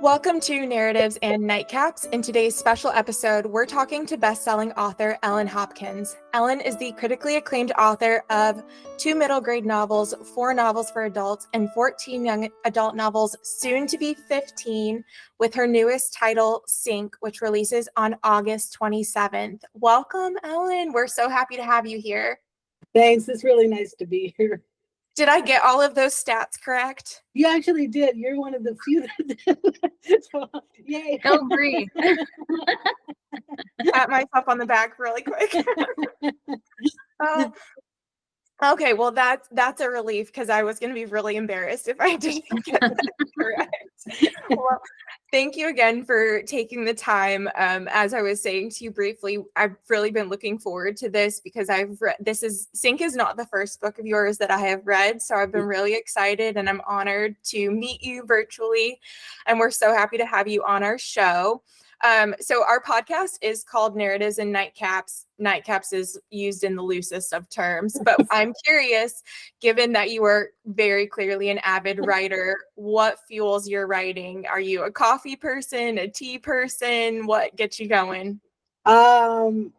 Welcome to Narratives and Nightcaps. In today's special episode, we're talking to best-selling author Ellen Hopkins. Ellen is the critically acclaimed author of 2 middle grade novels, 4 novels for adults, and 14 young adult novels, soon to be 15, with her newest title, Sink, which releases on August 27th. Welcome, Ellen. We're so happy to have you here. Thanks. It's really nice to be here. Did I get all of those stats correct? You actually did. You're one of the few that did. So, yay. Oh, great. Pat myself on the back really quick. Okay, well that's a relief because I was going to be really embarrassed if I didn't get that correct. Well, thank you again for taking the time. As I was saying to you briefly, I've really been looking forward to this because I've read Sink is not the first book of yours that I have read, so I've been really excited and I'm honored to meet you virtually, and we're so happy to have you on our show. So our podcast is called Narratives and Nightcaps. Nightcaps is used in the loosest of terms, but I'm curious, given that you are very clearly an avid writer, what fuels your writing? Are you a coffee person, a tea person? What gets you going? Well,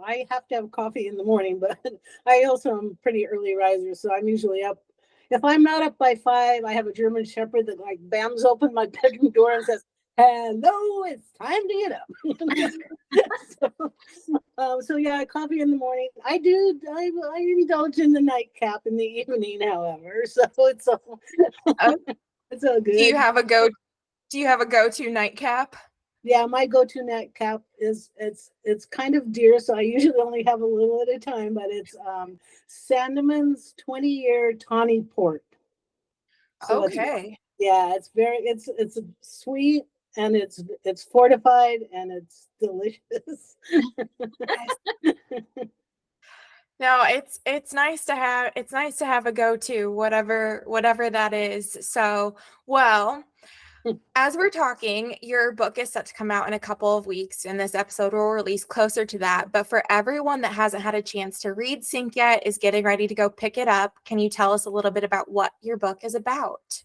I have to have coffee in the morning, but I also am a pretty early riser, so I'm usually up. If I'm not up by 5, I have a German Shepherd that like bams open my bedroom door and says, "Hello, it's time to get up." So yeah, coffee in the morning. I indulge in the nightcap in the evening, however. So it's all good. Do you have a go-to nightcap? Yeah, my go-to nightcap is it's kind of dear, so I usually only have a little at a time, but it's Sandeman's 20-year tawny port. So okay. It's sweet. And it's fortified and it's delicious. No, it's nice to have a go-to, whatever that is. So, well, as we're talking, your book is set to come out in a couple of weeks, and this episode will release closer to that. But for everyone that hasn't had a chance to read Sink yet, is getting ready to go pick it up, can you tell us a little bit about what your book is about?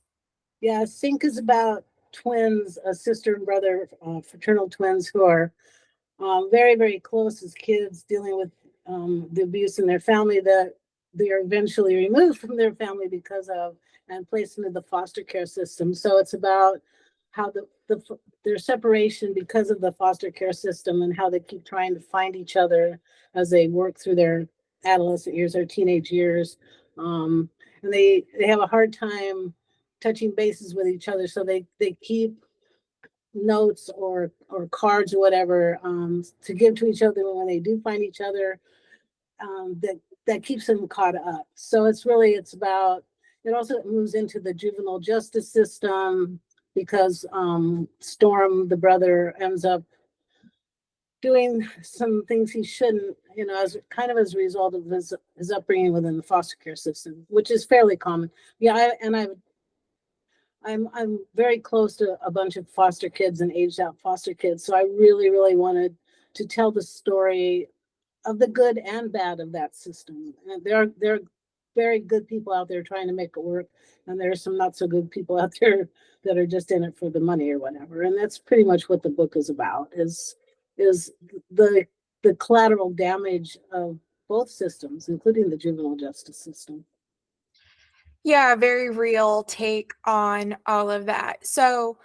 Yeah, Sink is about twins, a sister and brother, fraternal twins who are very, very close as kids, dealing with the abuse in their family, that they are eventually removed from their family because of and placed into the foster care system. So it's about how their separation because of the foster care system and how they keep trying to find each other as they work through their adolescent years or teenage years. And they have a hard time touching bases with each other, so they keep notes or cards or whatever to give to each other when they do find each other, that keeps them caught up. So it's about, it also moves into the juvenile justice system because Storm, the brother, ends up doing some things he shouldn't, as a result of his upbringing within the foster care system, which is fairly common. Yeah, I'm very close to a bunch of foster kids and aged out foster kids. So I really, really wanted to tell the story of the good and bad of that system. And there are very good people out there trying to make it work. And there are some not so good people out there that are just in it for the money or whatever. And that's pretty much what the book is about, is the collateral damage of both systems, including the juvenile justice system. Yeah, very real take on all of that. So,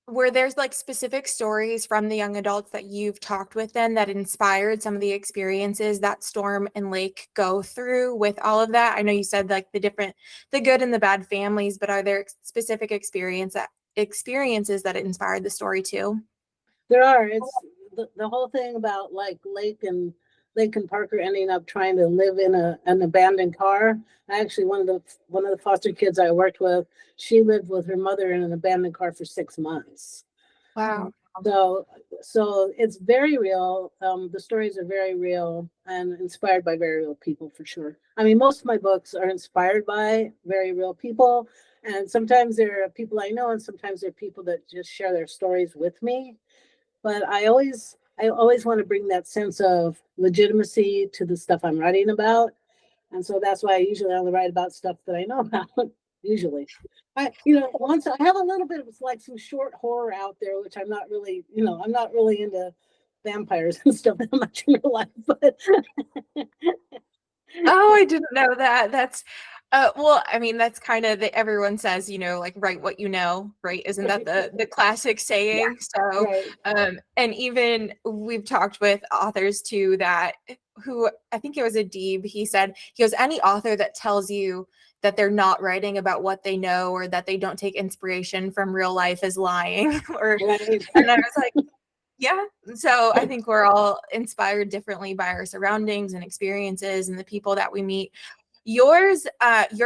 were there's like specific stories from the young adults that you've talked with then that inspired some of the experiences that Storm and Lake go through with all of that? I know you said like the good and the bad families, but are there specific experiences that inspired the story too? There are. It's the whole thing about like Lake and Parker ending up trying to live in an abandoned car. Actually, one of the foster kids I worked with, she lived with her mother in an abandoned car for 6 months. Wow. So it's very real. The stories are very real and inspired by very real people, for sure. I mean, most of my books are inspired by very real people, and sometimes there are people I know, and sometimes there are people that just share their stories with me. But I always want to bring that sense of legitimacy to the stuff I'm writing about. And so that's why I usually only write about stuff that I know about. usually. Once I have a little bit of like some short horror out there, which I'm not really, I'm not really into vampires and stuff that much in real life, but Oh, I didn't know that. That's well, I mean, that's kind of the everyone says, like write what you know, right? Isn't that the classic yeah, saying? So, right. and even we've talked with authors too that who I think it was Adib, he goes, any author that tells you that they're not writing about what they know or that they don't take inspiration from real life is lying. Or Right. and I was like, yeah. So I think we're all inspired differently by our surroundings and experiences and the people that we meet. Your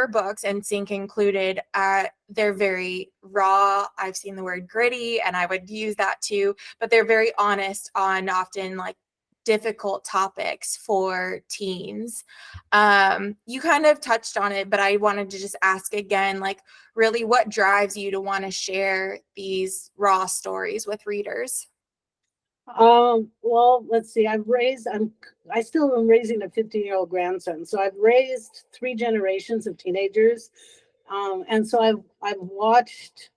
books, and Sync included, they're very raw. I've seen the word gritty, and I would use that too, but they're very honest on often like difficult topics for teens. You kind of touched on it, but I wanted to just ask again, like really what drives you to want to share these raw stories with readers? Well, let's see. I still am raising a 15-year-old grandson. So I've raised three generations of teenagers. And so I've watched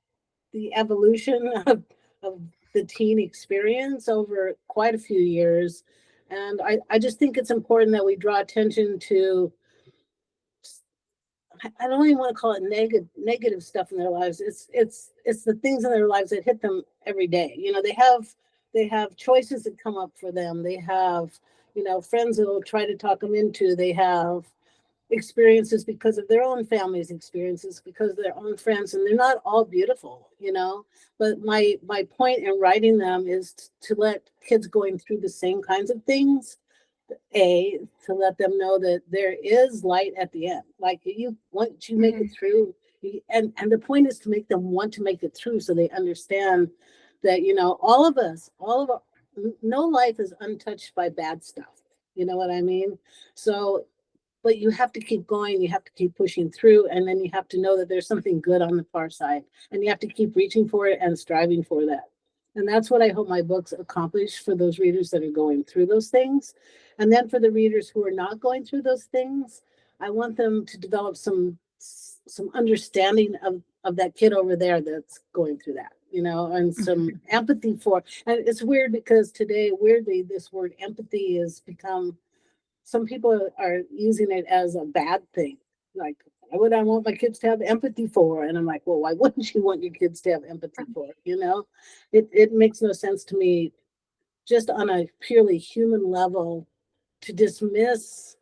the evolution of the teen experience over quite a few years. And I just think it's important that we draw attention to, I don't even want to call it negative stuff in their lives. It's the things in their lives that hit them every day. They have choices that come up for them. They have, friends that will try to talk them into. They have experiences because of their own family's experiences, because of their own friends, and they're not all beautiful. But my point in writing them is to let kids going through the same kinds of things, to let them know that there is light at the end. Like, once you make it Mhm. through, and the point is to make them want to make it through, so they understand that, no life is untouched by bad stuff. You know what I mean? So, but you have to keep going, you have to keep pushing through, and then you have to know that there's something good on the far side, and you have to keep reaching for it and striving for that. And that's what I hope my books accomplish for those readers that are going through those things. And then for the readers who are not going through those things, I want them to develop some understanding of that kid over there that's going through that, and some empathy for. And it's weird because today, weirdly, this word empathy has become, some people are using it as a bad thing. Like, why would I want my kids to have empathy for? And I'm like, well, why wouldn't you want your kids to have empathy for? It makes no sense to me, just on a purely human level, to dismiss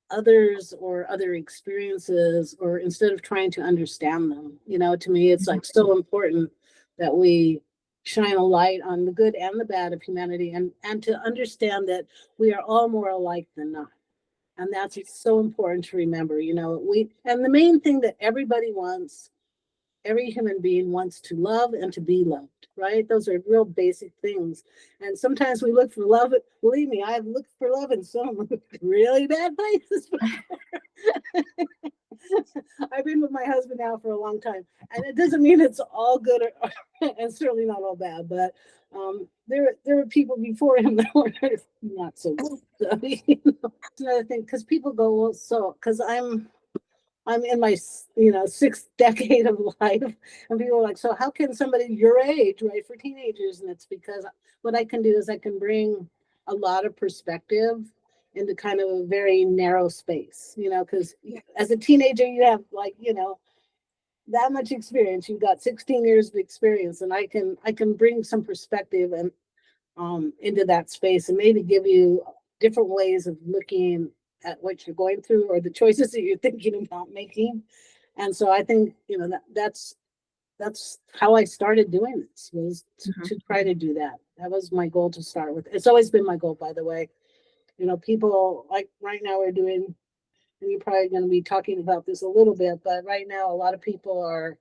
others or other experiences, or instead of trying to understand them. To me, it's like so important that we shine a light on the good and the bad of humanity, and to understand that we are all more alike than not. And that's so important to remember. And the main thing that every human being wants to love and to be loved, right? Those are real basic things. And sometimes we look for love. Believe me, I've looked for love in some really bad places. I've been with my husband now for a long time, and it doesn't mean it's all good, and certainly not all bad. But there were people before him that were not so good. So, it's another thing, because people go, well, so because I'm in my sixth decade of life, and people are like, so how can somebody your age write for teenagers? And it's because what I can do is I can bring a lot of perspective into kind of a very narrow space, because Yeah. as a teenager you have, like, that much experience. You've got 16 years of experience, and I can bring some perspective and into that space, and maybe give you different ways of looking at what you're going through, or the choices that you're thinking about making. And so I think, that's how I started doing this, was Mhm. to try to do that. That was my goal to start with. It's always been my goal, by the way. People, like, right now we're doing, and you're probably going to be talking about this a little bit, but right now a lot of people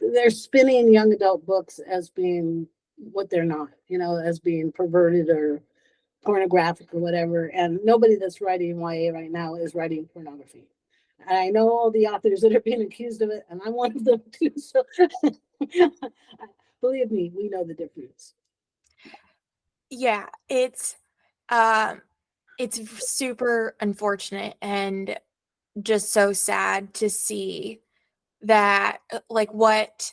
they're spinning young adult books as being what they're not, as being perverted or pornographic or whatever. And nobody that's writing YA right now is writing pornography. And I know all the authors that are being accused of it, and I'm one of them too. So believe me, we know the difference. Yeah, um it's super unfortunate, and just so sad to see that like what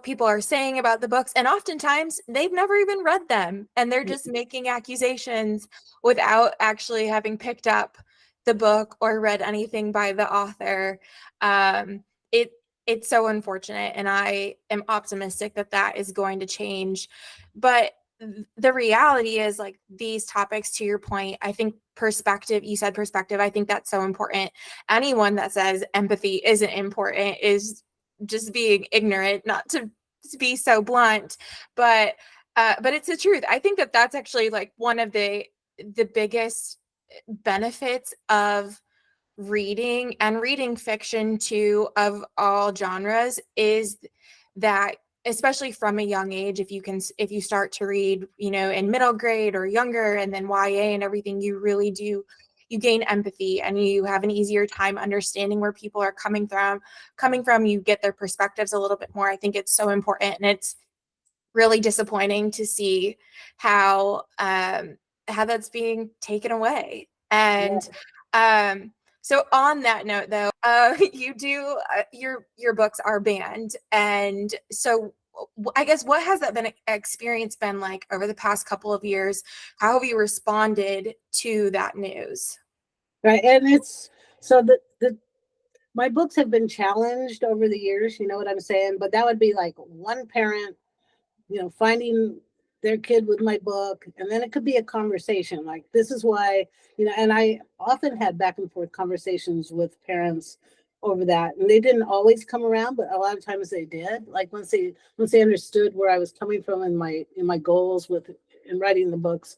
people are saying about the books, and oftentimes they've never even read them and they're just making accusations without actually having picked up the book or read anything by the author. It it's so unfortunate, and I am optimistic that that is going to change. But the reality is, like, these topics, to your point, I think perspective, you said perspective, I think that's so important. Anyone that says empathy isn't important is just being ignorant, not to be so blunt, but it's the truth. I think that that's actually like one of the biggest benefits of reading, and reading fiction too, of all genres, is that, especially from a young age, if you start to read, in middle grade or younger, and then YA and everything, you really do, you gain empathy and you have an easier time understanding where people are coming from. You get their perspectives a little bit more. I think it's so important, and it's really disappointing to see how that's being taken away. Yeah. And so on that note, though, you do your books are banned, and so I guess what has that been experience been like over the past couple of years? How have you responded to that news? Right. And it's so the my books have been challenged over the years, you know what I'm saying? But that would be like one parent, finding their kid with my book, and then it could be a conversation like, this is why, and I often had back and forth conversations with parents over that, and they didn't always come around, but a lot of times they did. Like once they understood where I was coming from in my goals with in writing the books.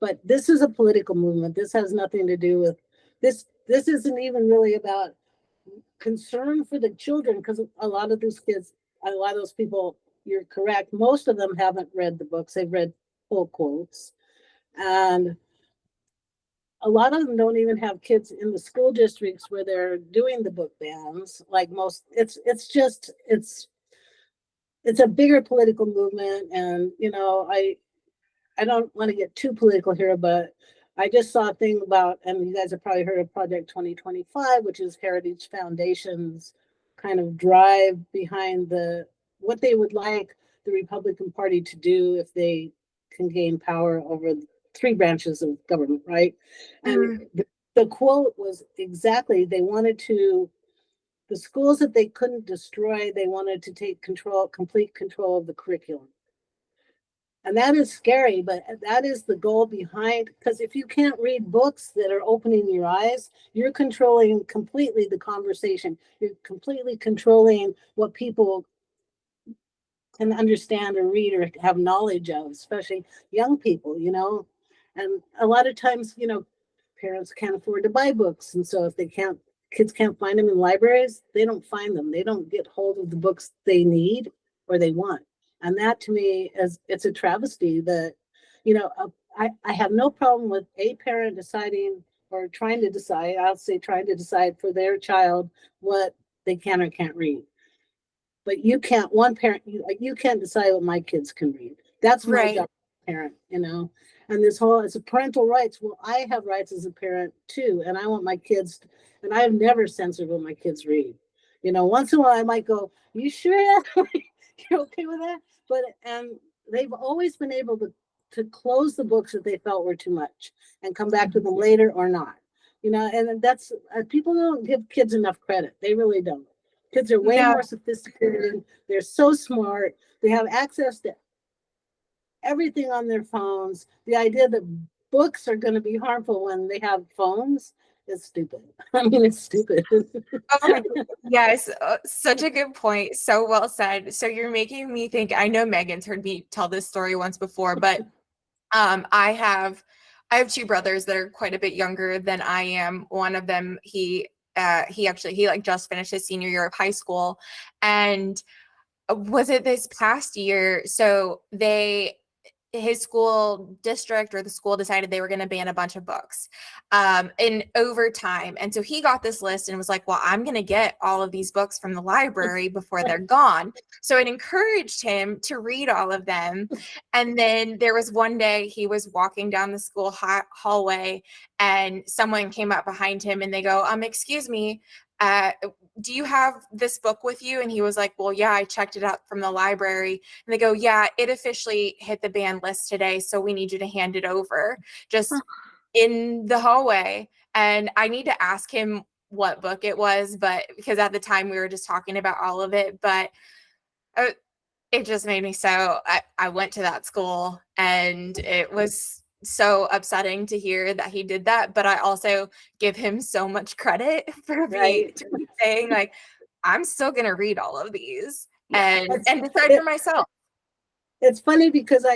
But this is a political movement. This has nothing to do with this isn't even really about concern for the children, because a lot of those kids, a lot of those people, you're correct, most of them haven't read the books. They've read full quotes, and a lot of them don't even have kids in the school districts where they're doing the book bans. Like most, it's a bigger political movement. And I don't want to get too political here, but I just saw a thing about, and you guys have probably heard of Project 2025, which is Heritage Foundation's kind of drive behind what they would like the Republican Party to do if they can gain power over three branches of government, right? And Mm, the quote was exactly, the schools that they couldn't destroy, they wanted to take complete control of the curriculum. And that is scary, but that is the goal behind, because if you can't read books that are opening your eyes, you're controlling completely the conversation. You're completely controlling what people can understand or read or have knowledge of, especially young people. And a lot of times, parents can't afford to buy books. And so if kids can't find them in libraries, they don't find them. They don't get hold of the books they need or they want. And that to me is, it's a travesty that, I have no problem with a parent deciding or trying to decide, I'll say trying to decide for their child what they can or can't read. But you can't, one parent, you can't decide what my kids can read. That's my right. job as a parent. And this whole, it's a parental rights. Well, I have rights as a parent too. And I want my kids, and I have never censored what my kids read. Once in a while I might go, you sure? You're okay with that? And they've always been able to close the books that they felt were too much and come back to them later or not. And that's, people don't give kids enough credit. They really don't. Kids are way No. more sophisticated. They're so smart. They have access to everything on their phones. The idea that books are going to be harmful when they have phones is stupid. I mean, it's stupid. Oh my God. Yes, such a good point. So well said. So you're making me think. I know Megan's heard me tell this story once before, but I have two brothers that are quite a bit younger than I am. One of them, he like just finished his senior year of high school, and was it this past year? So his school district or the school decided they were going to ban a bunch of books in over time. And so he got this list and was like, well, I'm going to get all of these books from the library before they're gone. So it encouraged him to read all of them. And then there was one day he was walking down the school hallway and someone came up behind him and they go, excuse me, do you have this book with you? And he was like, well, yeah, I checked it out from the library. And they go, yeah, it officially hit the ban list today. So we need you to hand it over just in the hallway. And I need to ask him what book it was, but because at the time we were just talking about all of it, but it just made me so, I went to that school and it was so upsetting to hear that he did that, but I also give him so much credit for saying like, I'm still gonna read all of these and decide for myself. It's funny because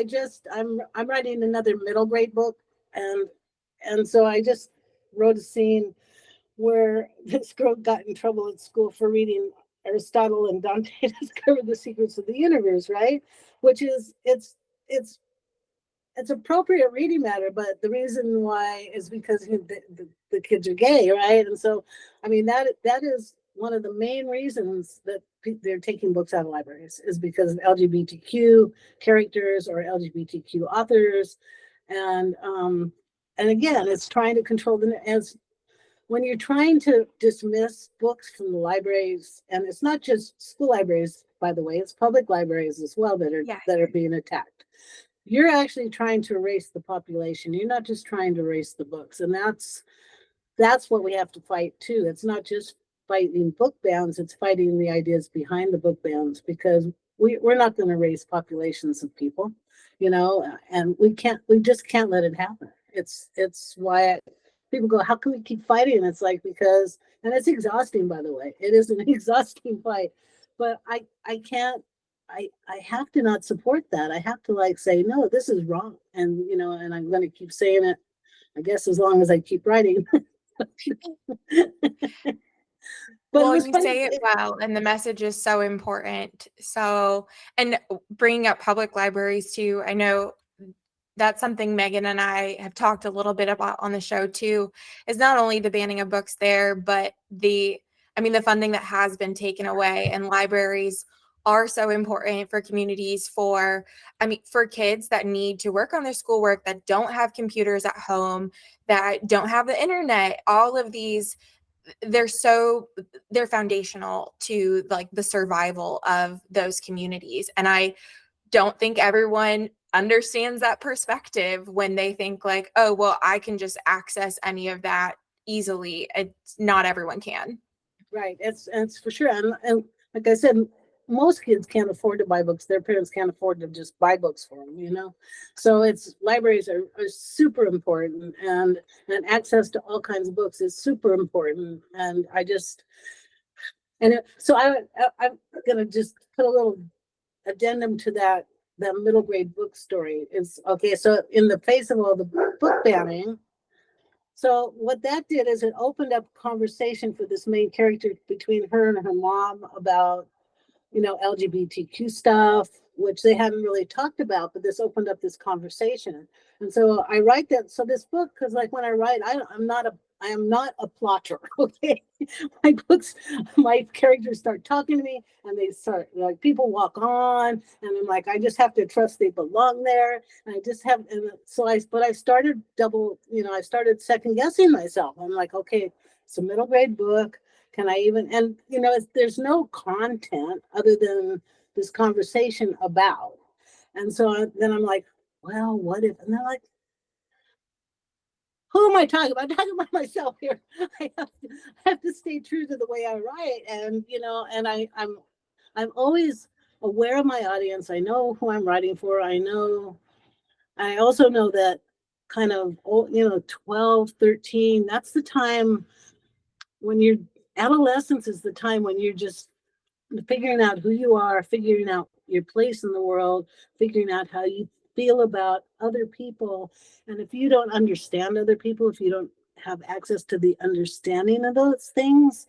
I'm writing another middle grade book, and so I just wrote a scene where this girl got in trouble at school for reading Aristotle and Dante discovered the secrets of the universe, right? Which is it's appropriate reading matter, but the reason why is because the kids are gay, right? And so, I mean, that is one of the main reasons that they're taking books out of libraries is because of LGBTQ characters or LGBTQ authors, and again, it's trying to control as when you're trying to dismiss books from the libraries, and it's not just school libraries, by the way, it's public libraries as well that are being attacked. You're actually trying to erase the population. You're not just trying to erase the books. And that's what we have to fight too. It's not just fighting book bans, it's fighting the ideas behind the book bans, because we're not going to raise populations of people, and we just can't let it happen. It's why people go, how can we keep fighting? It's like, because, and it's exhausting, by the way, it is an exhausting fight, but I can't, I have to not support that. I have to say, no, this is wrong. And, and I'm going to keep saying it, I guess, as long as I keep writing. Well, you say it well, and the message is so important. So, and bringing up public libraries too, I know that's something Megan and I have talked a little bit about on the show too, is not only the banning of books there, but the funding that has been taken away, and libraries are so important for communities, for kids that need to work on their schoolwork, that don't have computers at home, that don't have the internet. All of these, they're foundational to the survival of those communities. And I don't think everyone understands that perspective when they think oh, well, I can just access any of that easily. It's not everyone can. Right. It's for sure. And like I said, most kids can't afford to buy books. Their parents can't afford to just buy books for them, So libraries are super important, and access to all kinds of books is super important. And so I'm going to just put a little addendum to that middle grade book story. Is okay. So in the face of all the book banning, so what that did is it opened up conversation for this main character between her and her mom about, LGBTQ stuff, which they hadn't really talked about, but this opened up this conversation. And so I write that. So this book, because when I write, I am not a plotter. Okay. My characters start talking to me, and they start people walk on, and I'm I just have to trust they belong there. And I just have, and so I started I started second guessing myself. I'm okay, it's a middle grade book. Can I even, and there's no content other than this conversation about. And so then I'm well, what if, and they're who am I talking about? I'm talking about myself here. I have to stay true to the way I write. And, and I'm always aware of my audience. I know who I'm writing for. I also know that kind of, 12, 13, that's the time when adolescence is the time when you're just figuring out who you are, figuring out your place in the world, figuring out how you feel about other people. And if you don't understand other people, if you don't have access to the understanding of those things,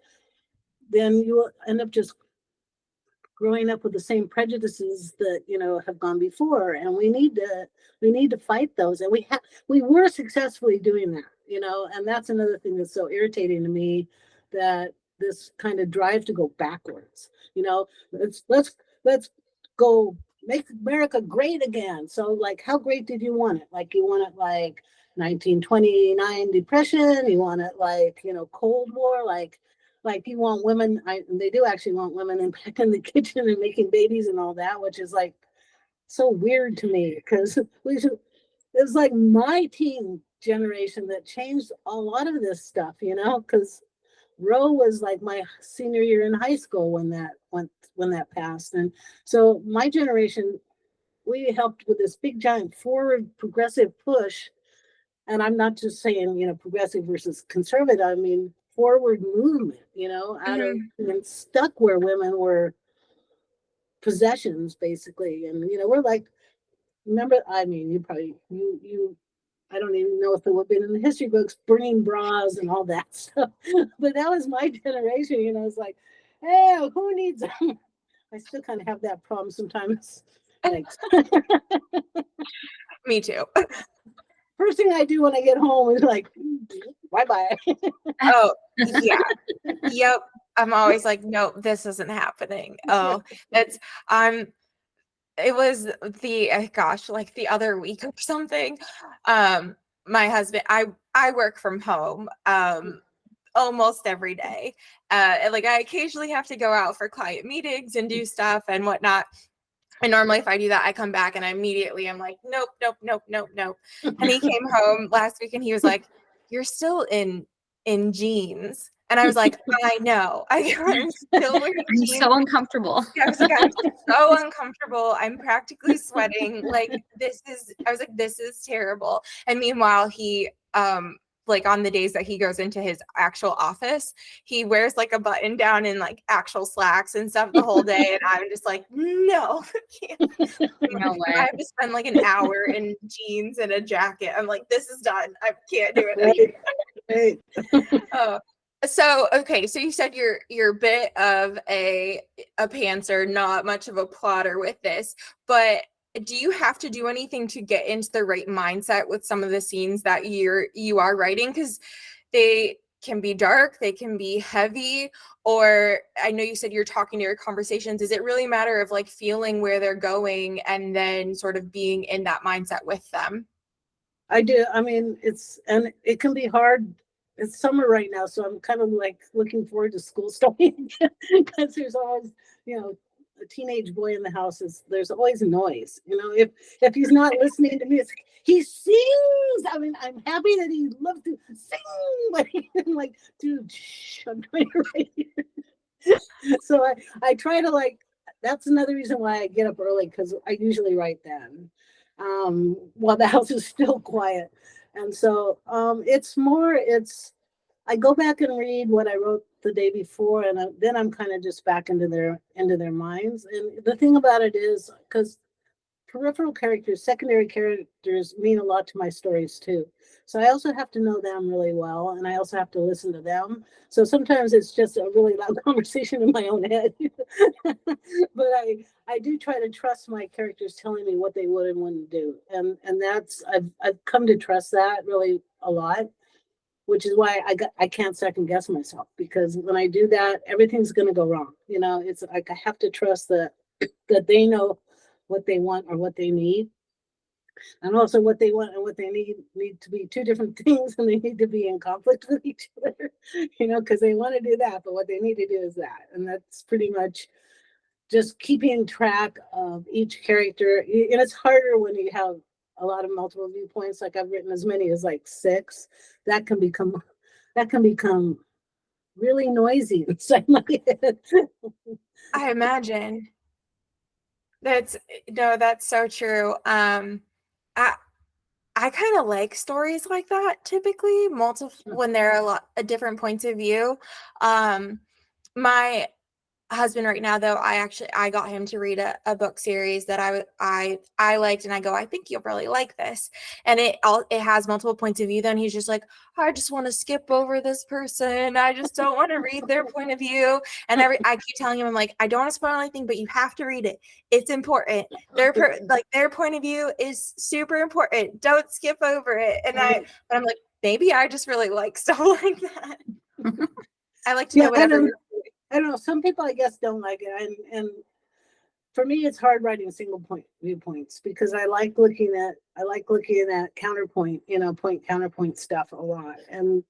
then you will end up just growing up with the same prejudices that, you know, have gone before. And we need to fight those. And we were successfully doing that, you know, and that's another thing that's so irritating to me, that this kind of drive to go backwards, you know, let's go make America great again. So like, how great did you want it? Like, you want it like 1929 depression, you want it like, you know, Cold War, like you want women, they do actually want women back in the kitchen and making babies and all that, which is like so weird to me, because it was like my teen generation that changed a lot of this stuff, you know, because Roe was like my senior year in high school when that passed. And so my generation, we helped with this big giant forward progressive push. And I'm not just saying, you know, progressive versus conservative, I mean forward movement, you know, out of being stuck where women were possessions basically. And you know, we're like, remember, I mean, you probably you I don't even know if it would have been in the history books, burning bras and all that stuff. But that was my generation, you know. It's like, hey, who needs them? I still kind of have that problem sometimes. Like, Me too. first thing I do when I get home is like, bye-bye. Oh, yeah. Yep. I'm always like, no, this isn't happening. Oh, that's it was gosh, like the other week or something. My husband, I work from home almost every day. And like I occasionally have to go out for client meetings and do stuff and whatnot. And normally if I do that, I come back and I'm like, nope, nope, nope, nope, nope. And he came home last week and he was like, you're still in jeans. And I was like, I know. I'm still wearing I'm jeans. so uncomfortable. I was like, I'm so uncomfortable. I'm practically sweating. Like, I was like, this is terrible. And meanwhile, he, like on the days that he goes into his actual office, he wears like a button down and like actual slacks and stuff the whole day. And I'm just like, no, I can't. No way. I have to spend like an hour in jeans and a jacket. I'm like, this is done. I can't do it anymore. Oh. So, okay, so you said you're a bit of a pantser, not much of a plotter with this, but do you have to do anything to get into the right mindset with some of the scenes that you are writing? Because they can be dark, they can be heavy, or I know you said you're talking to your conversations. Does it really matter of like feeling where they're going and then sort of being in that mindset with them? I do. I mean, and it can be hard. It's summer right now, so I'm kind of like looking forward to school starting because there's always, you know, a teenage boy in the house there's always noise. You know, if he's not listening to music, he sings. I mean, I'm happy that he loves to sing, but I'm like, dude, shh, I'm trying to write here. So I try to like. That's another reason why I get up early, because I usually write then, while the house is still quiet. And so I go back and read what I wrote the day before, and then I'm kind of just back into their minds. And the thing about it is, because peripheral characters, secondary characters mean a lot to my stories too. So I also have to know them really well, and I also have to listen to them. So sometimes it's just a really loud conversation in my own head. But I do try to trust my characters telling me what they would and wouldn't do. And that's I've come to trust that really a lot, which is why I can't second guess myself, because when I do that, everything's going to go wrong. You know, it's like I have to trust that they know what they want or what they need, and also what they want and what they need to be two different things, and they need to be in conflict with each other. You know, because they want to do that, but what they need to do is that, and that's pretty much just keeping track of each character. And it's harder when you have a lot of multiple viewpoints. Like I've written as many as like 6. That can become really noisy inside my head. I imagine. That's so true. I kind of like stories like that typically, multiple when there are a lot of different points of view. My husband right now, though, I got him to read a book series that I liked, and I go, I think you'll really like this. And it has multiple points of view. Then he's just like, I just want to skip over this person. I just don't want to read their point of view. And I keep telling him, I'm like, I don't want to spoil anything, but you have to read it. It's important. Their point of view is super important. Don't skip over it. But I'm like, maybe I just really like stuff like that. I like to know whatever. I don't know. Some people, I guess, don't like it, and for me, it's hard writing single point viewpoints because I like looking at counterpoint, point counterpoint stuff a lot, and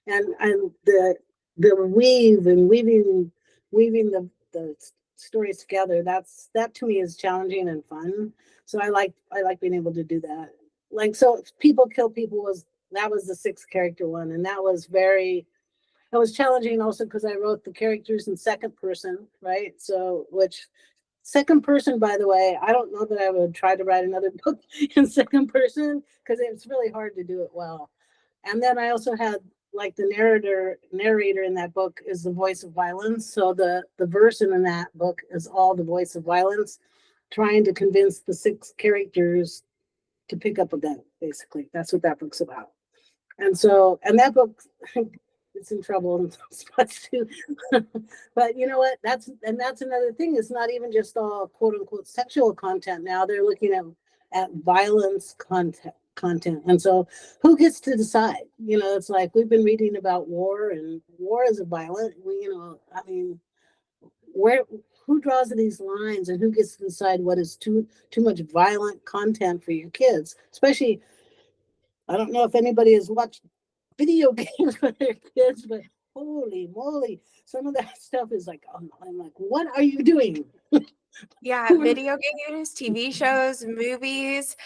the weaving the stories together. That to me is challenging and fun. So I like being able to do that. Like, so People Kill People was the sixth character one, and that was challenging also because I wrote the characters in second person, right? So, which second person, by the way, I don't know that I would try to write another book in second person because it's really hard to do it well. And then I also had like the narrator in that book is the voice of violence. So the version in that book is all the voice of violence, trying to convince the six characters to pick up a gun. Basically, that's what that book's about. And that book it's in trouble in some spots too. But you know what? That's another thing. It's not even just all quote unquote sexual content. Now they're looking at violence content. And so who gets to decide? It's like we've been reading about war, and war is a violent, I mean, who draws these lines, and who gets to decide what is too much violent content for your kids? Especially, I don't know if anybody has watched video games for their kids, but holy moly, some of that stuff is like, I'm like, what are you doing? Yeah, video games, TV shows, movies.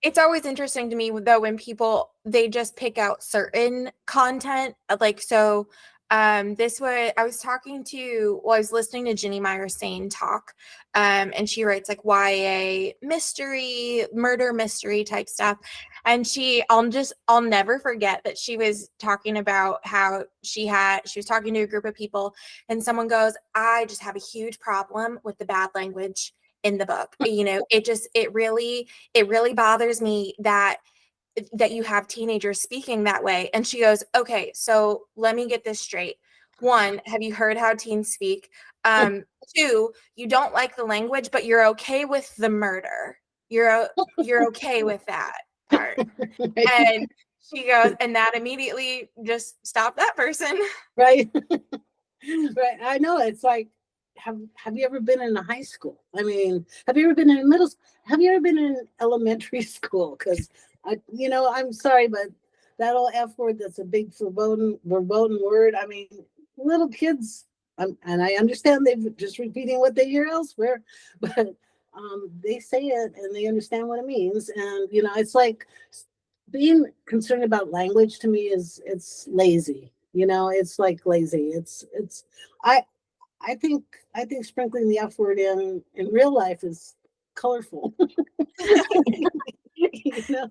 It's always interesting to me though when people they just pick out certain content. Like so this way I was listening to Ginny Meyer Sane talk. And she writes like YA mystery, murder mystery type stuff. And I'll never forget that she was talking about how she was talking to a group of people, and someone goes, I just have a huge problem with the bad language in the book. It really bothers me that you have teenagers speaking that way. And she goes, okay, so let me get this straight. One, have you heard how teens speak? Two, you don't like the language, but you're okay with the murder. You're okay with that part. And she goes, and that immediately just stopped that person. Right. Right. I know. It's like, have you ever been in a high school? I mean, have you ever been in middle school? Have you ever been in elementary school? Because I'm sorry, but that old F word, that's a big verboten word. I mean, little kids, and I understand they're just repeating what they hear elsewhere, but they say it and they understand what it means. And it's like being concerned about language to me it's lazy. It's like lazy. I I think sprinkling the F word in real life is colorful. you know,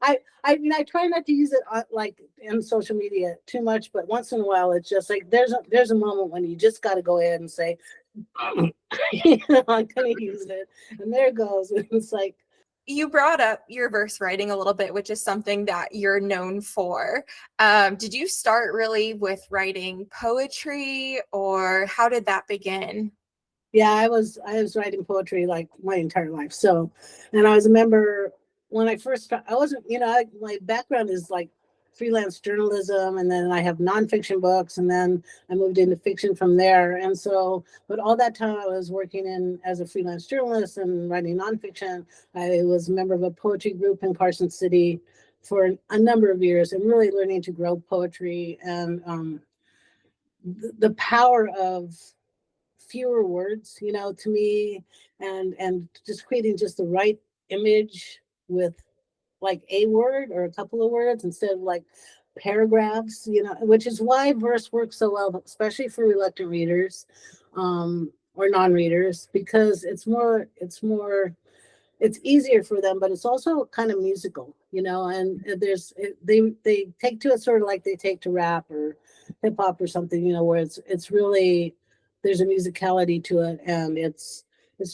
I mean I try not to use it like in social media too much, but once in a while it's just like there's a moment when you just got to go ahead and say, I'm gonna use it, and there it goes. And it's like, you brought up your verse writing a little bit, which is something that you're known for. Did you start really with writing poetry, or how did that begin? yeah, I was writing poetry like my entire life. So, and I was a member when I first started. I wasn't, my background is like freelance journalism, and then I have nonfiction books, and then I moved into fiction from there. And so, but all that time I was working as a freelance journalist and writing nonfiction. I was a member of a poetry group in Carson City for a number of years, and really learning to grow poetry and the power of fewer words, to me, and just creating just the right image with like a word or a couple of words instead of like paragraphs, which is why verse works so well, especially for reluctant readers, or non-readers, because it's easier for them, but it's also kind of musical, and they take to it sort of like they take to rap or hip hop or something, where it's really there's a musicality to it, and it's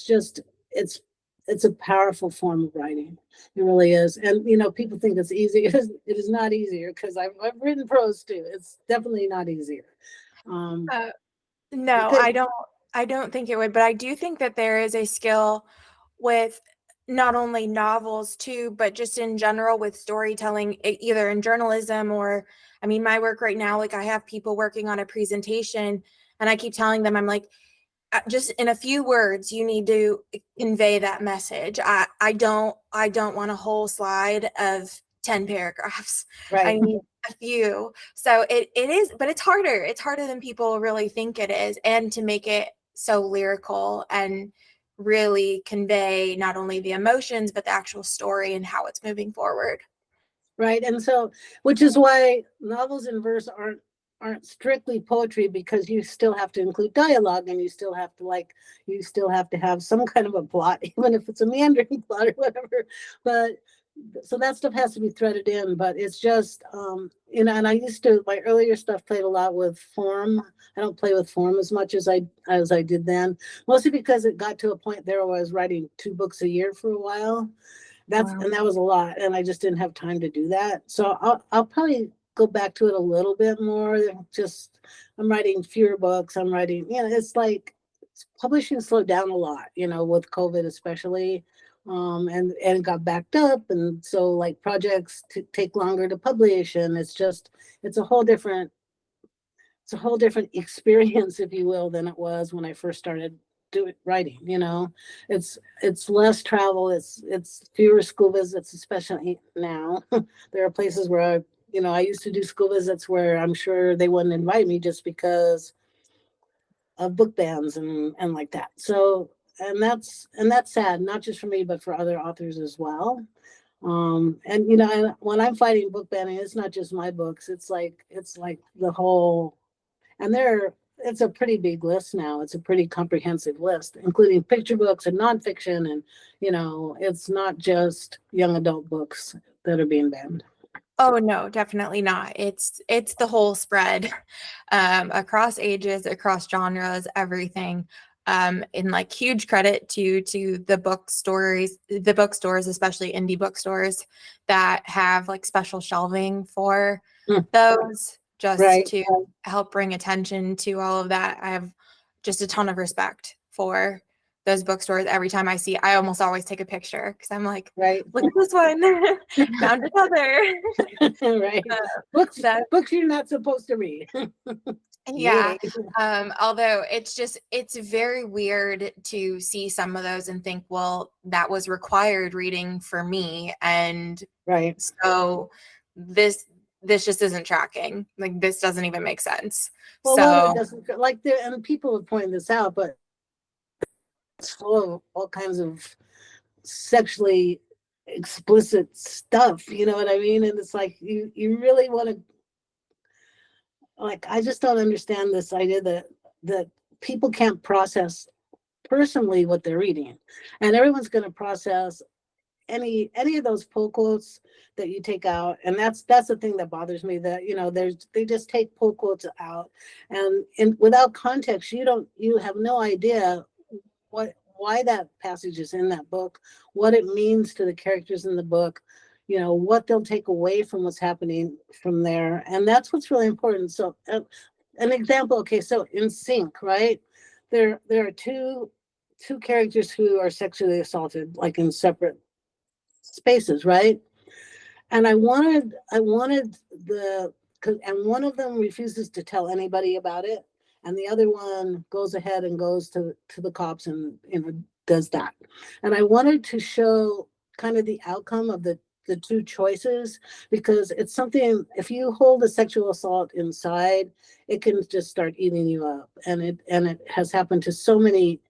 just it's it's a powerful form of writing. It really is. And people think it's easy. It is not easier, because I've written prose too. It's definitely not easier. Um, Uh, no, because, I don't think it would, but I do think that there is a skill with not only novels too, but just in general with storytelling, either in journalism or, I mean, my work right now, like I have people working on a presentation and I keep telling them, I'm like, just in a few words, you need to convey that message. I don't want a whole slide of 10 paragraphs. I right. need a few. So it is, but it's harder. It's harder than people really think it is. And to make it so lyrical and really convey not only the emotions, but the actual story and how it's moving forward. Right. And so, which is why novels in verse aren't strictly poetry, because you still have to include dialogue, and you still have to have some kind of a plot, even if it's a meandering plot or whatever. But so that stuff has to be threaded in. But it's just and I used to, my earlier stuff played a lot with form. I don't play with form as much as I did then, mostly because it got to a point there where I was writing 2 books a year for a while. Wow. And that was a lot, and I just didn't have time to do that. So I'll probably go back to it a little bit more. Just, I'm writing fewer books. I'm writing, it's like publishing slowed down a lot, with COVID especially. And it got backed up, and so like projects take longer to publish, and it's a whole different it's a whole different experience, if you will, than it was when I first started doing writing. It's less travel, it's fewer school visits, especially now. There are places where I used to do school visits where I'm sure they wouldn't invite me, just because of book bans and like that. So, and that's sad, not just for me, but for other authors as well. And when I'm fighting book banning, it's not just my books. It's like the whole, and it's a pretty big list now. It's a pretty comprehensive list, including picture books and nonfiction. And, it's not just young adult books that are being banned. Oh no, definitely not. It's the whole spread, across ages, across genres, everything. And like huge credit to the bookstores, especially indie bookstores that have like special shelving for Mm, those, just right, to help bring attention to all of that. I have just a ton of respect for those bookstores. Every time I almost always take a picture because I'm like, right, look at this one, found another. right. Uh, Books, that books you're not supposed to read. yeah. Yay. Although it's very weird to see some of those and think, well, that was required reading for me. And Right. so this just isn't tracking. Like this doesn't even make sense. Well, one, it So doesn't, like, there, and people have pointed this out, but it's full of all kinds of sexually explicit stuff. You know what I mean? And it's like, you really want to, like, I just don't understand this idea that people can't process personally what they're reading, and everyone's going to process any of those pull quotes that you take out. And that's the thing that bothers me, that they just take pull quotes out, and without context, you have no idea why that passage is in that book, what it means to the characters in the book, what they'll take away from what's happening from there. And that's what's really important. So an example, okay, so in Sync, right, there are two characters who are sexually assaulted, like in separate spaces, right? And I wanted and one of them refuses to tell anybody about it, and the other one goes ahead and goes to the cops, and does that. And I wanted to show kind of the outcome of the two choices, because it's something, if you hold a sexual assault inside, it can just start eating you up. And it has happened to so many,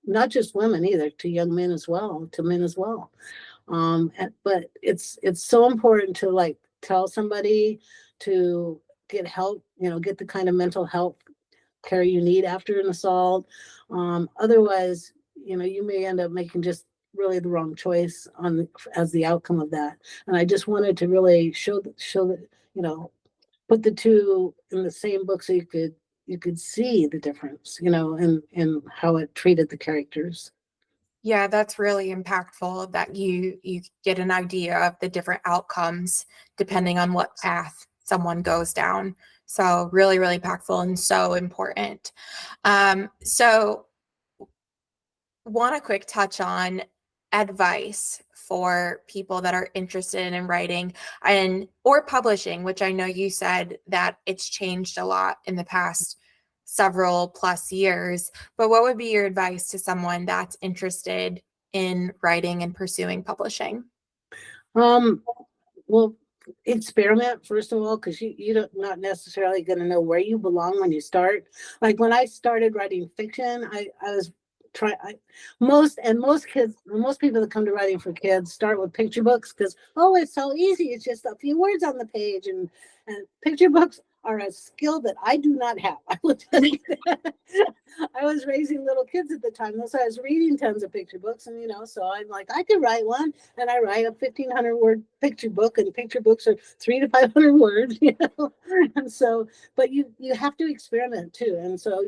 not just women either, to young men as well, to men as well. But it's so important to, like, tell somebody to get help, get the kind of mental health care you need after an assault. Otherwise, you may end up making just really the wrong choice as the outcome of that. And I just wanted to really show that, put the two in the same book, so you could you could see the difference, in how it treated the characters. Yeah, that's really impactful that you get an idea of the different outcomes depending on what path someone goes down. So really, really impactful and so important. So want a quick touch on advice for people that are interested in writing and or publishing, which I know you said that it's changed a lot in the past several plus years. But what would be your advice to someone that's interested in writing and pursuing publishing? Um, well, experiment first of all, because you don't not necessarily going to know where you belong when you start. Like when I started writing fiction, I was try I, most kids, most people that come to writing for kids start with picture books because, oh, it's so easy, it's just a few words on the page, and picture books are a skill that I do not have. I will tell you that. I was raising little kids at the time, so I was reading tons of picture books, and so I'm like, I could write one, and I write a 1,500-word picture book, and picture books are 300 to 500 words, and so, but you have to experiment too, and so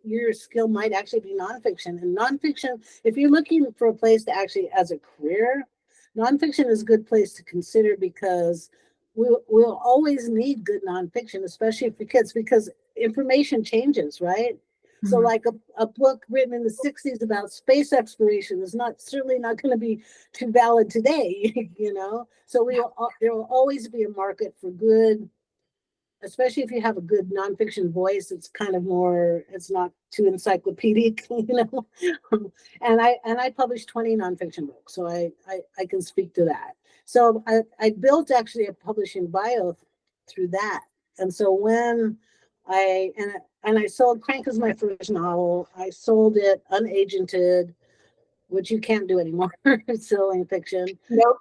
your skill might actually be nonfiction, and nonfiction, if you're looking for a place to actually as a career, nonfiction is a good place to consider because we'll always need good nonfiction, especially for kids, because information changes, right? So Mhm. like a book written in the 60s about space exploration is certainly not going to be too valid today, So there will always be a market for good, especially if you have a good nonfiction voice. It's kind of more, it's not too encyclopedic, and I published 20 nonfiction books, so I can speak to that. So I built actually a publishing bio through that. And so when I and I sold Crank as my first novel. I sold it unagented, which you can't do anymore, selling fiction. Nope.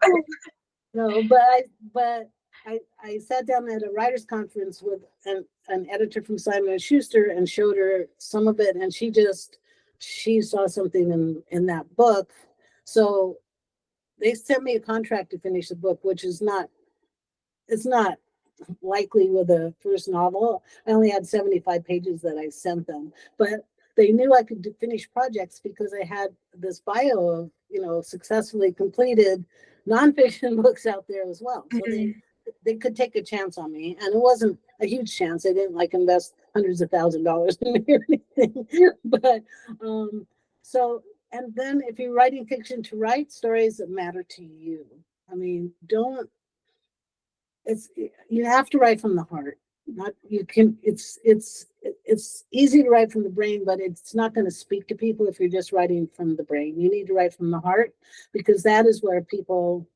No, but I sat down at a writers conference with an editor from Simon and Schuster and showed her some of it, and she saw something in that book. So they sent me a contract to finish the book, which is not, it's not likely with a first novel. I only had 75 pages that I sent them, but they knew I could finish projects because I had this bio of, successfully completed nonfiction books out there as well. So they could take a chance on me, and it wasn't a huge chance. They didn't like invest hundreds of $1,000s in me or anything, but so, and then if you're writing fiction, to write stories that matter to you. I mean, don't it's you have to write from the heart. Not you can it's easy to write from the brain, but it's not going to speak to people if you're just writing from the brain. You need to write from the heart, because that is where people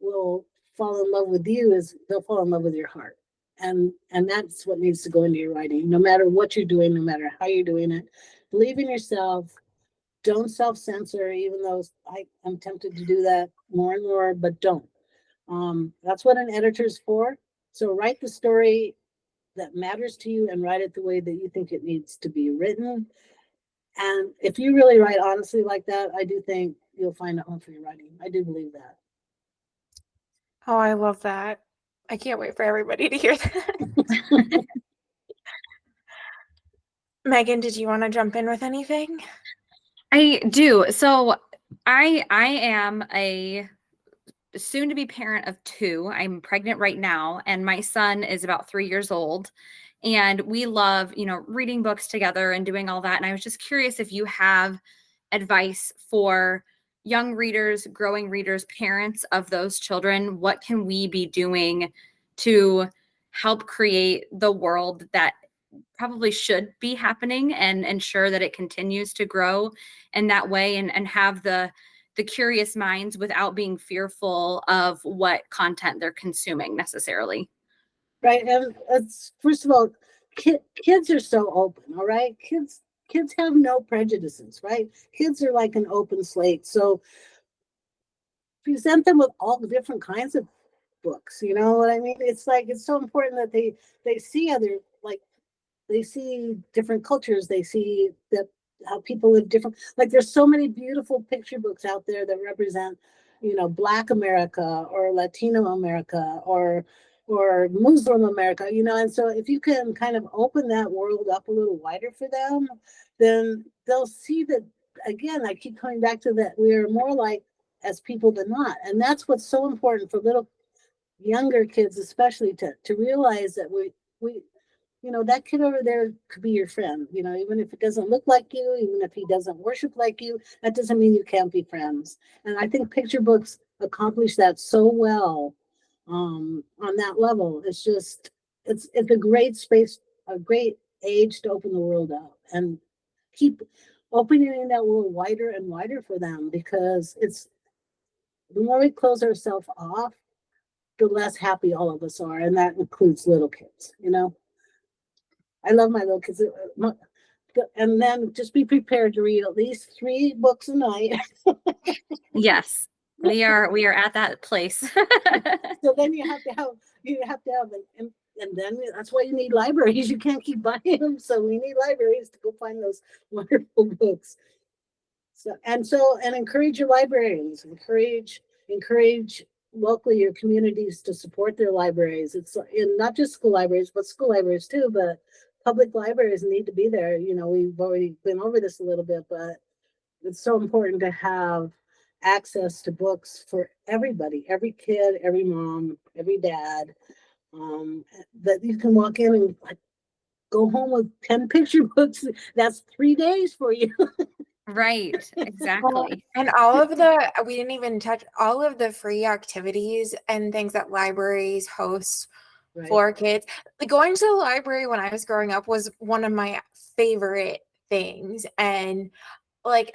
will fall in love with you, is they'll fall in love with your heart. And that's what needs to go into your writing, no matter what you're doing, no matter how you're doing it. Believe in yourself. Don't self-censor, even though I'm tempted to do that more and more, but don't. That's what an editor's for. So write the story that matters to you and write it the way that you think it needs to be written. And if you really write honestly like that, I do think you'll find a home for your writing. I do believe that. Oh, I love that. I can't wait for everybody to hear that. Megan, did you want to jump in with anything? I do. So I am a soon to be parent of 2. I'm pregnant right now, and my son is about 3 years old. And we love, reading books together and doing all that. And I was just curious if you have advice for young readers, growing readers, parents of those children. What can we be doing to help create the world that probably should be happening and ensure that it continues to grow in that way, and have the curious minds without being fearful of what content they're consuming necessarily? Right. And it's, first of all, kids are so open. All right. Kids have no prejudices, right? Kids are like an open slate. So present them with all the different kinds of books. You know what I mean? It's like, it's so important that they see other, like, they see different cultures. They see that how people live different. Like, there's so many beautiful picture books out there that represent, Black America or Latino America, or or Muslim America, you know, and so if you can kind of open that world up a little wider for them, then they'll see that, again, I keep coming back to that, we are more like as people than not. And that's what's so important for little younger kids, especially to realize that we, you know, that kid over there could be your friend, you know, even if it doesn't look like you, even if he doesn't worship like you, that doesn't mean you can't be friends. And I think picture books accomplish that so well on that level. It's just, it's a great space, a great age to open the world up and keep opening that world wider and wider for them, because it's, the more we close ourselves off, the less happy all of us are. And that includes little kids, you know. I love my little kids. And then just be prepared to read at least 3 books a night. Yes, we are at that place. So then you have to have, and then that's why you need libraries. You can't keep buying them. So we need libraries to go find those wonderful books. So encourage your librarians, encourage locally your communities to support their libraries. It's in not just school libraries, but school libraries too, but public libraries need to be there. You know, we've already been over this a little bit, but it's so important to have access to books for everybody, every kid, every mom, every dad, that you can walk in and like go home with 10 picture books. That's 3 days for you. Right, Well, exactly. and all of the, we didn't even touch all of the free activities and things that libraries host Right. for kids. Like going to the library when I was growing up was one of my favorite things. And like,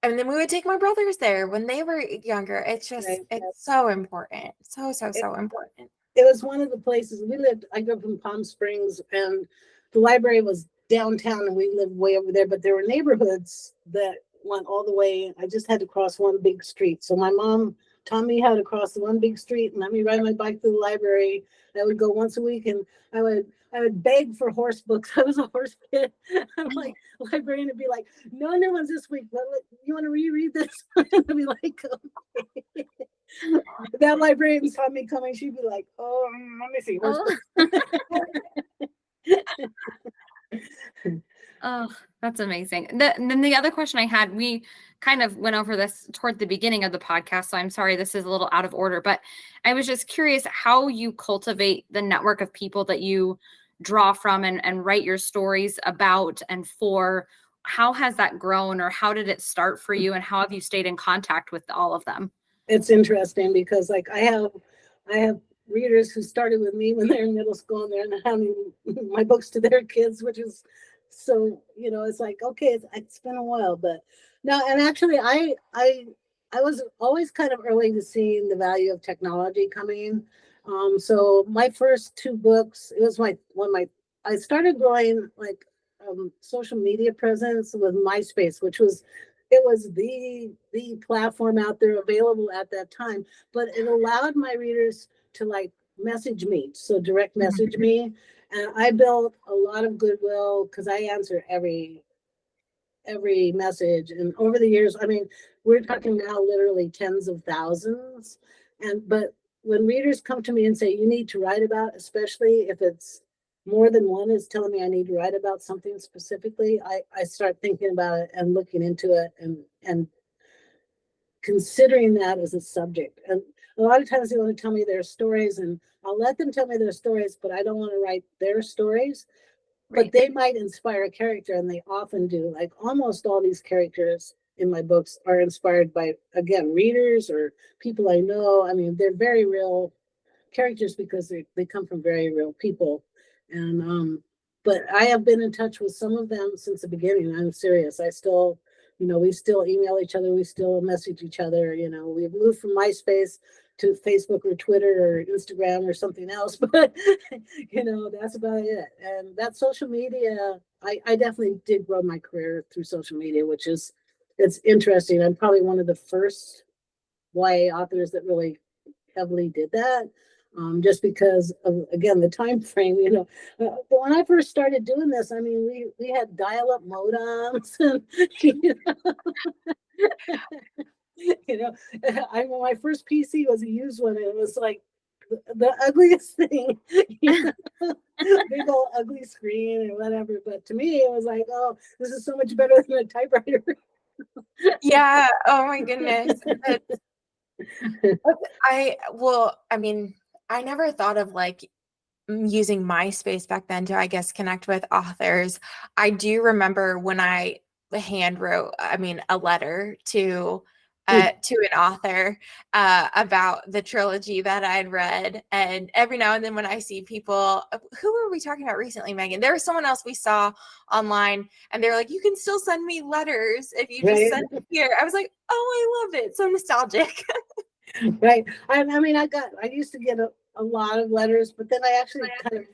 and then we would take my brothers there when they were younger. It's just, Right. it's so important. So It, important. it was one of the places we lived. I grew up in Palm Springs, and the library was downtown, and we lived way over there. But there were neighborhoods that went all the way. I just had to cross one big street. So my mom taught me how to cross the one big street and let me ride my bike to the library. I would go once a week, and I would beg for horse books. I was a horse kid. I'm like, librarian would be like, no new ones this week, but you want to reread this? I'd be like, okay. That librarian saw me coming, she'd be like, oh, let me see. Oh, that's amazing. And then the other question I had, we kind of went over this toward the beginning of the podcast, so I'm sorry this is a little out of order, but I was just curious how you cultivate the network of people that you draw from and write your stories about and for. How has that grown, or how did it start for you, and how have you stayed in contact with all of them? It's interesting because like I have readers who started with me when they're in middle school, and they're handing my books to their kids, which is so, you know, it's like, okay, it's been a while, but no. And actually I was always kind of early to seeing the value of technology coming. So my first 2 books, it was I started growing like social media presence with MySpace, which was, it was the platform out there available at that time, but it allowed my readers to like message me, so direct message me. And I built a lot of goodwill because I answer every message. And over the years, I mean, we're talking now literally tens of thousands. But when readers come to me and say, you need to write about, especially if it's more than one is telling me I need to write about something specifically, I start thinking about it and looking into it and considering that as a subject. And a lot of times they want to tell me their stories, and I'll let them tell me their stories, but I don't want to write their stories. But they might inspire a character, and they often do. Like almost all these characters in my books are inspired by, again, readers or people I know. I mean, they're very real characters because they come from very real people. And but I have been in touch with some of them since the beginning. I'm serious. I still, you know, we still email each other, we still message each other. You know, we've moved from MySpace to Facebook or Twitter or Instagram or something else, but you know, that's about it. And that social media, I definitely did grow my career through social media, which is, it's interesting. I'm probably one of the first YA authors that really heavily did that, just because of, again, the time frame, you know. But when I first started doing this, I mean, we had dial-up modems, and you know, you know, my first PC was a used one, and it was like the ugliest thing, you know, big old ugly screen or whatever. But to me, it was like, oh, this is so much better than a typewriter. Yeah. Oh my goodness. I mean, I never thought of like using MySpace back then to, I guess, connect with authors. I do remember when I hand wrote, I mean, a letter to an author about the trilogy that I'd read. And every now and then when I see people, who were we talking about recently, Megan? There was someone else we saw online and they're like, you can still send me letters if you just Right. send it here. I was like, oh, I love it. So nostalgic. Right. I mean, I used to get a lot of letters, but then I actually kind of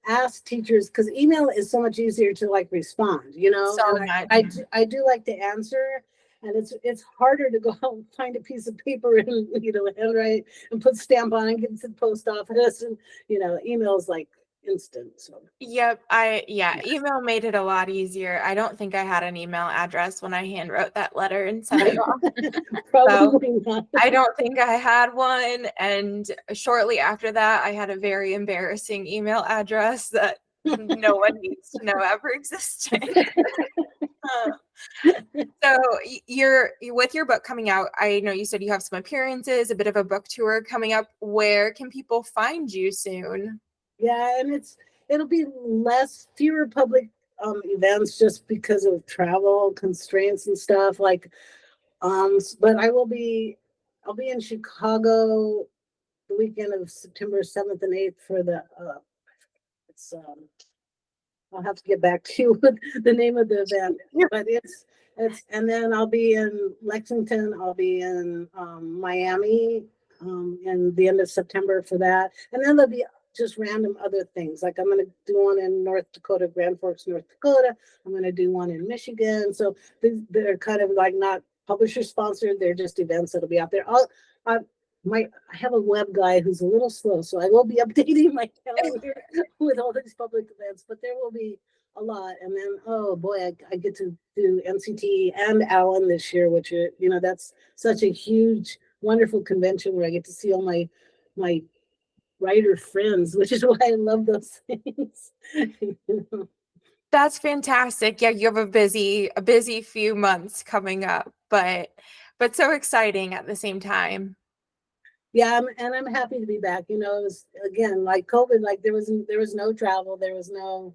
asked teachers because email is so much easier to like respond, you know, So and much. I do like to answer, and it's harder to go out and find a piece of paper and, you know, handwrite and put stamp on and get to the post office, and, you know, email is like instant. So Yep. Email made it a lot easier. I don't think I had an email address when I hand wrote that letter and sent it off. So probably not. I don't think I had one. And shortly after that, I had a very embarrassing email address that no one needs to know ever existed. So you're with your book coming out. I know you said you have some appearances, a bit of a book tour coming up. Where can people find you soon? Yeah, and it'll be fewer public events just because of travel constraints and stuff. Like, but I'll be in Chicago the weekend of September 7th and 8th for the it's I'll have to get back to you with the name of the event, but and then I'll be in Lexington, I'll be in Miami in the end of September for that. And then there'll be just random other things. Like I'm going to do one in North Dakota, Grand Forks, North Dakota. I'm going to do one in Michigan. So they're kind of like not publisher sponsored. They're just events that'll be out there. I have a web guy who's a little slow, so I will be updating my calendar with all these public events, but there will be a lot. And then, oh boy, I get to do NCT and Allen this year, which are, you know, that's such a huge, wonderful convention where I get to see all my writer friends, which is why I love those things. That's fantastic. Yeah, you have a busy few months coming up, but so exciting at the same time. Yeah, and I'm happy to be back. You know, it was again like COVID, like there was no travel, there was no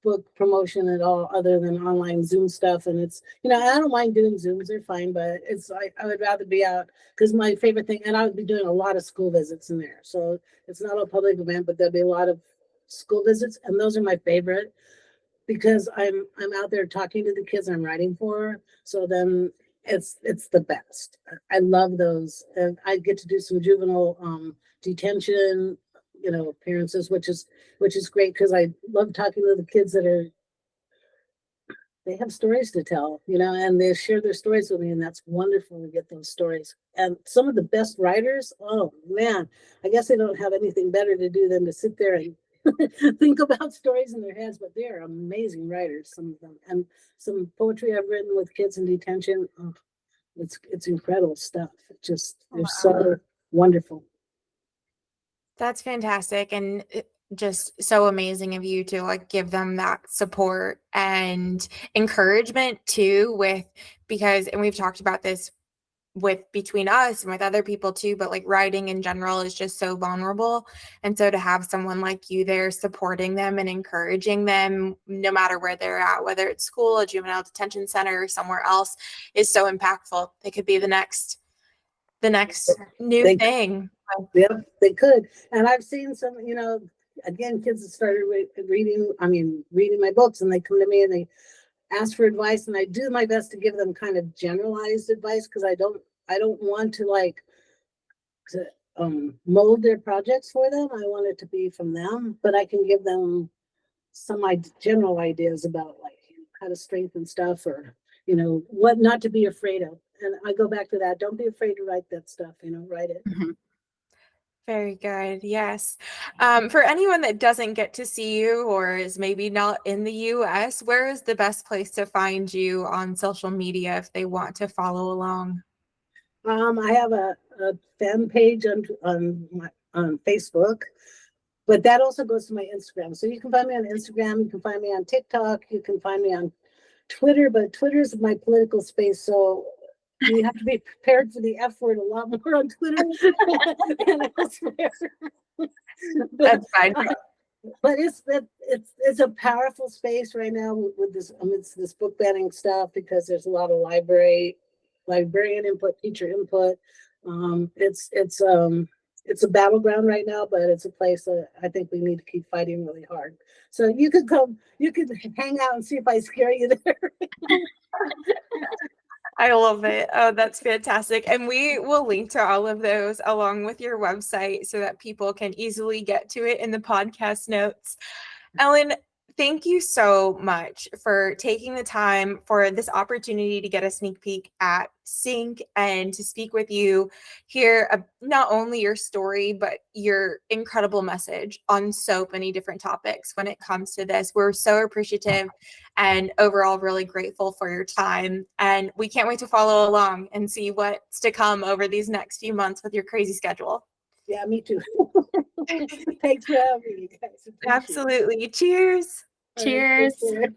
book promotion at all other than online Zoom stuff. And it's, you know, I don't mind doing Zooms, they're fine, but it's like I would rather be out because my favorite thing, and I would be doing a lot of school visits in there. So it's not a public event, but there'll be a lot of school visits, and those are my favorite because I'm out there talking to the kids I'm writing for. So then it's the best. I love those. And I get to do some juvenile detention, you know, appearances, which is great because I love talking to the kids they have stories to tell, you know, and they share their stories with me, and that's wonderful to get those stories. And some of the best writers, oh man, I guess they don't have anything better to do than to sit there and think about stories in their heads, but they're amazing writers, some of them. And some poetry I've written with kids in detention, oh, it's incredible stuff. It just they're so wonderful. That's fantastic and just so amazing of you to like give them that support and encouragement too because and we've talked about this with between us and with other people too, but like writing in general is just so vulnerable. And so to have someone like you there supporting them and encouraging them, no matter where they're at, whether it's school, a juvenile detention center, or somewhere else, is so impactful. They could be the next new thing. Yep, they could. And I've seen some, you know, again, kids that started reading my books, and they come to me and they ask for advice, and I do my best to give them kind of generalized advice because I don't want to like to mold their projects for them. I want it to be from them, but I can give them some general ideas about like how to strengthen stuff, or, you know, what not to be afraid of. And I go back to that. Don't be afraid to write that stuff, you know, write it. Mhm. Very good. Yes. For anyone that doesn't get to see you or is maybe not in the US, where is the best place to find you on social media if they want to follow along? I have a fan page on on Facebook. But that also goes to my Instagram. So you can find me on Instagram. You can find me on TikTok. You can find me on Twitter. But Twitter is my political space. So you have to be prepared for the F word a lot more on Twitter than elsewhere. That's fine. But it's a powerful space right now with this amidst this book banning stuff, because there's a lot of librarian input, teacher input. It's a battleground right now, but it's a place that I think we need to keep fighting really hard. So you could hang out and see if I scare you there. I love it. Oh, that's fantastic. And we will link to all of those along with your website so that people can easily get to it in the podcast notes. Ellen, thank you so much for taking the time for this opportunity to get a sneak peek at Sync and to speak with you, hear not only your story, but your incredible message on so many different topics when it comes to this. We're so appreciative and overall really grateful for your time. And we can't wait to follow along and see what's to come over these next few months with your crazy schedule. Yeah, me too. Thanks for having me, guys. Appreciate it. Absolutely. Cheers. All right, take Cheers. care.